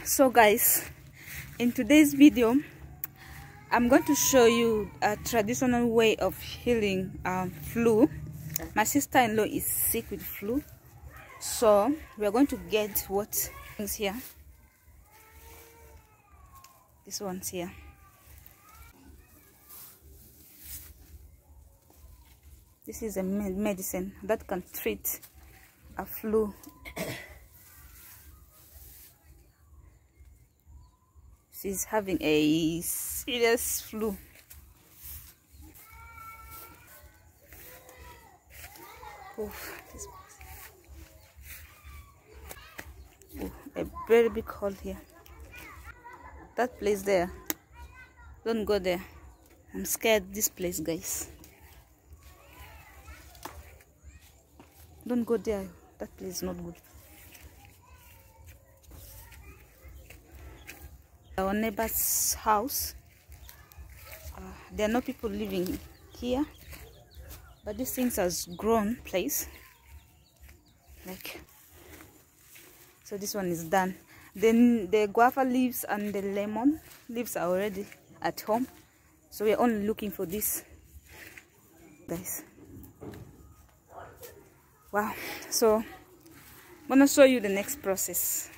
So guys, in today's video I'm going to show you a traditional way of healing flu. My sister-in-law is sick with flu, so we're going to get what things here. This one's here. This is a medicine that can treat a flu. She's having a serious flu. Oof, a very big hole here. That place there, don't go there. I'm scared this place, guys. Don't go there. That place is not good. Our neighbor's house. There are no people living here, but these things has grown place. Like, so this one is done. Then the guava leaves and the lemon leaves are already at home, so we're only looking for this, guys. Wow. So I'm gonna show you the next process,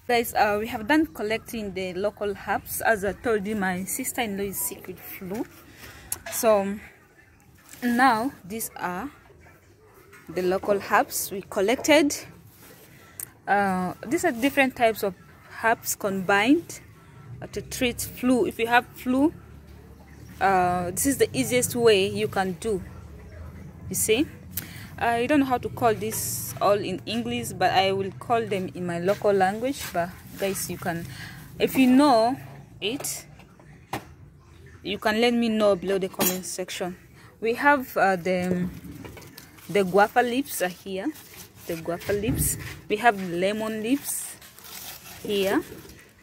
guys. We have done collecting the local herbs. As I told you, my sister-in-law is sick with flu, so now these are the local herbs we collected. These are different types of herbs combined to treat flu. If you have flu, this is the easiest way you can do. You see, I don't know how to call this all in English, but I will call them in my local language. But guys, you can, if you know it, you can let me know below the comment section. We have the guava leaves are here. The guava leaves. We have lemon leaves here.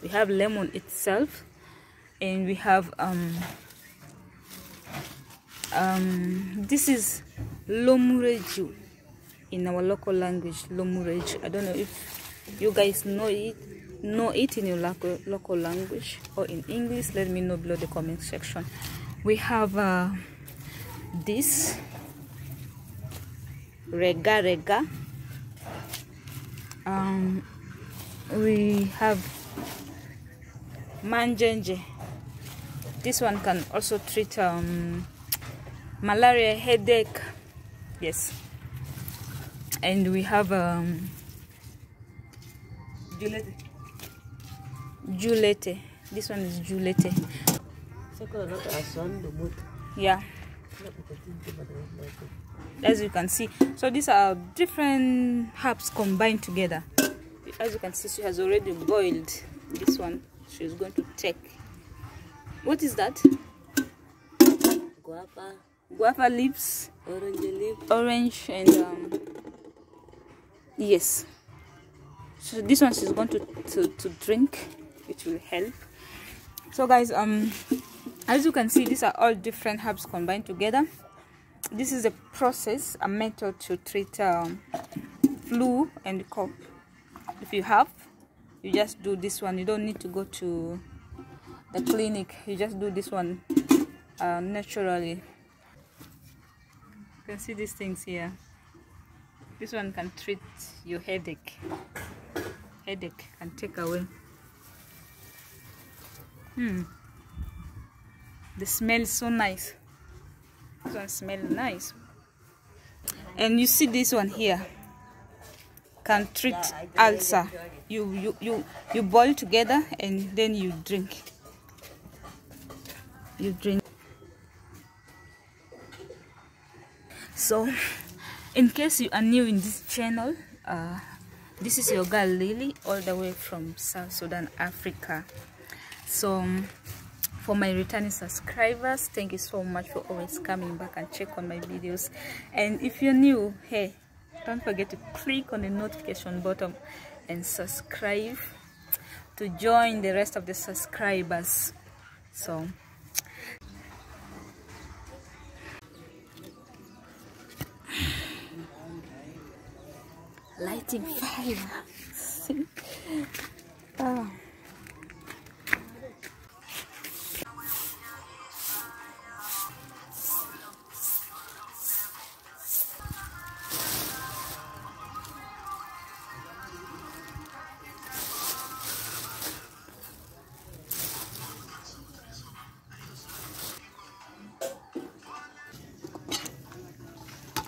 We have lemon itself, and we have this is lomureju in our local language. Lomureju. I don't know if you guys know it in your local language or in English. Let me know below the comment section. We have this rega. We have manjenje. This one can also treat malaria, headache. Yes. And we have julete. This one is julete. Yeah, as you can see. So these are different herbs combined together. As you can see, she has already boiled this one. She's going to take, what is that? Guava leaves, orange, and yes. So this one she's going to drink, which will help. So guys, as you can see, these are all different herbs combined together. This is a process, a method to treat flu and cough. If you have, you just do this one. You don't need to go to the clinic. You just do this one naturally. You can see these things here. This one can treat your headache. Headache can take away. The smell is so nice. This one smells nice. And you see this one here can treat ulcer. You boil together and then you drink. You drink. So, in case you are new in this channel, this is your girl Lily, all the way from South Sudan, Africa. So, for my returning subscribers, thank you so much for always coming back and check on my videos. And if you're new, hey, don't forget to click on the notification button and subscribe to join the rest of the subscribers. So lighting fire. Ah.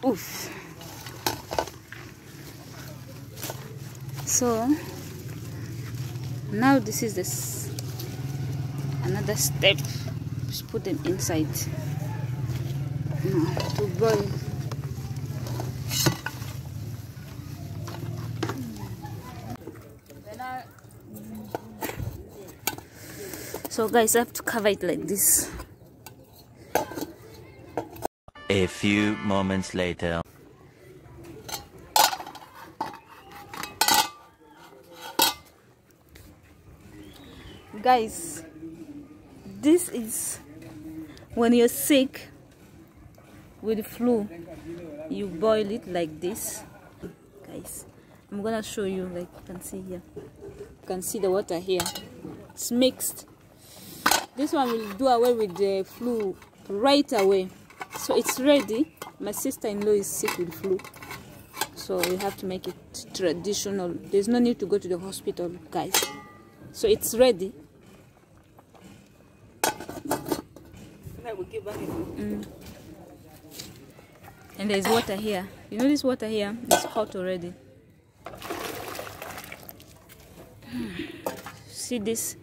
Oof. So now this is another step. Just put them inside now to boil. So guys, I have to cover it like this. A few moments later. Guys, this is when you're sick with the flu, you boil it like this. Guys, I'm gonna show you, like you can see here. You can see the water here. It's mixed. This one will do away with the flu right away. So it's ready. My sister-in-law is sick with flu, so we have to make it traditional. There's no need to go to the hospital, guys. So it's ready. And there's water here. You know this water here is hot already. See this?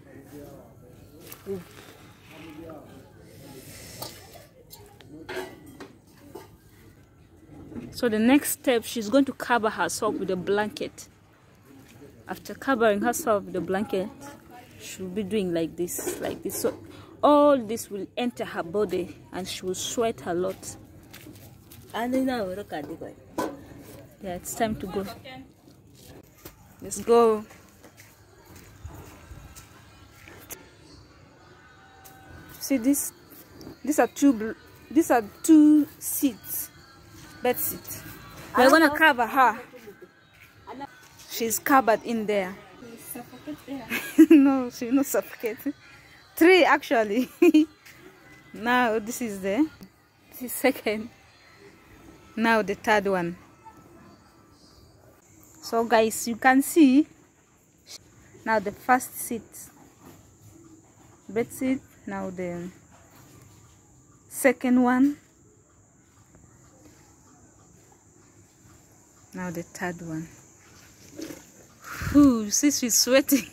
So the next step, she's going to cover herself with a blanket. After covering herself with the blanket, she'll be doing like this, like this. So all this will enter her body and she will sweat a lot. Yeah, it's time to go. Let's go. See this? These are two seats. Bed seat. We're gonna cover her. She's covered in there. No, she's not suffocating. 3 actually. Now this is the second. Now the third one. So guys, you can see now the first seat, bed seat. Now the second one. Now the third one. Ooh, see, she's sweating.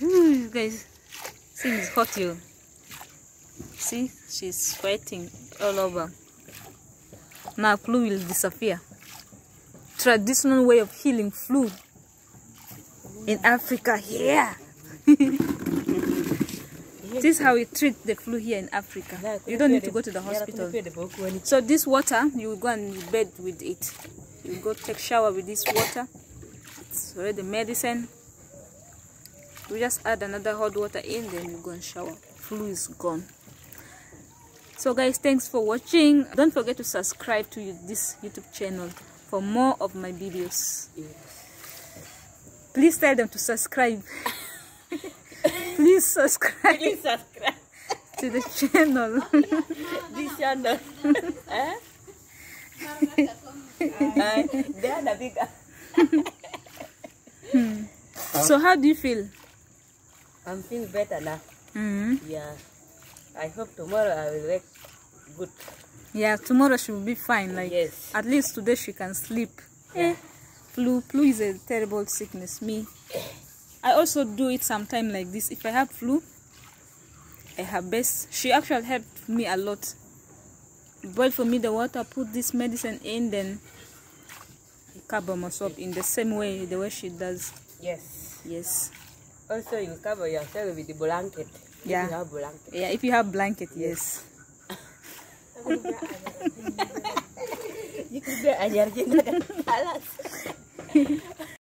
Ooh, guys, see, it's hot, you. See, she's sweating all over. Now flu will disappear. Traditional way of healing flu in Africa here. This is how we treat the flu here in Africa. You don't need to go to the hospital. So this water, you will go and bed with it. You go take shower with this water. It's already medicine. We just add another hot water in, then you go and shower. Flu is gone. So guys, thanks for watching. Don't forget to subscribe to this YouTube channel for more of my videos. Please tell them to subscribe. Please subscribe. Please subscribe to the channel. This channel. They are the bigger. So how do you feel? I'm feeling better now. Yeah. I hope tomorrow I will wake good. Yeah, tomorrow she will be fine. Like, yes. At least today she can sleep. Yeah. Flu is a terrible sickness. I also do it sometime like this. If I have flu, I have best. She actually helped me a lot. Boil for me the water, put this medicine in, then cover myself in the same way, the way she does. Yes. Yes. Also, you cover yourself with the blanket. Yeah. If you have blanket. Yeah, if you have blanket, yes. You could be a